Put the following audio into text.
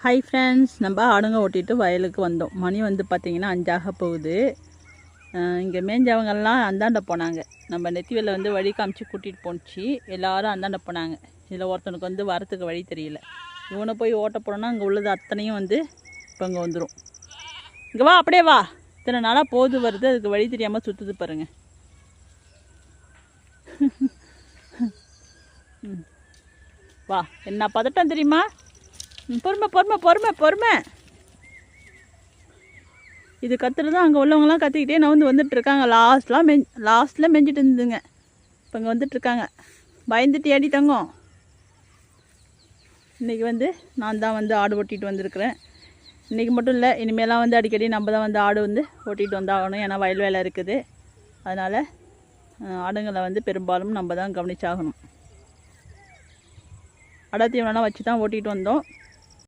Hi friends, நம்ம ஆடுங்க ஓட்டிட்டு வயலுக்கு வந்தோம். மணி வந்து பார்த்திங்கன்னா 5 போகுது. இங்கே மேய்ஞ்சவங்கெல்லாம் அந்தாண்ட போனாங்க. நம்ம நெத்திவேல வந்து வழி காமிச்சு கூட்டிகிட்டு போணுச்சு. எல்லோரும் அந்தாண்ட போனாங்க. இதில் ஒருத்தனுக்கு வந்து வரத்துக்கு வழி தெரியல. இவனை போய் ஓட்ட போனோன்னா அங்கே உள்ளது அத்தனையும் வந்து இப்போ இங்கே வந்துடும். இங்கே வா, அப்படியே வா. இத்தனை நாளாக போது வருது, அதுக்கு வழி தெரியாமல் சுற்றுது பாருங்க. வா, என்ன பதட்டம் தெரியுமா? பொறுமை பொறுமை பொறுமை பொறுமை. இது கத்துறது தான் அங்கே உள்ளவங்களாம் கத்திக்கிட்டே வந்துட்டுருக்காங்க. லாஸ்ட்டில் மெஞ்சிட்டு இருந்துங்க. இப்போ இங்கே வந்துட்டுருக்காங்க. பயந்துட்டு ஏடி தங்கம். இன்றைக்கி வந்து நான் தான் வந்து ஆடு ஓட்டிகிட்டு வந்திருக்கிறேன். இன்றைக்கி மட்டும் இல்லை, இனிமேலாம் வந்து அடிக்கடி நம்ம தான் வந்து ஆடு வந்து ஓட்டிகிட்டு வந்தாகணும். ஏன்னா வயல் வேலை இருக்குது. அதனால் ஆடுங்களை வந்து பெரும்பாலும் நம்ம தான் கவனிச்சாகணும். அடத்தீவனெலாம் வச்சு தான் ஓட்டிகிட்டு வந்தோம்.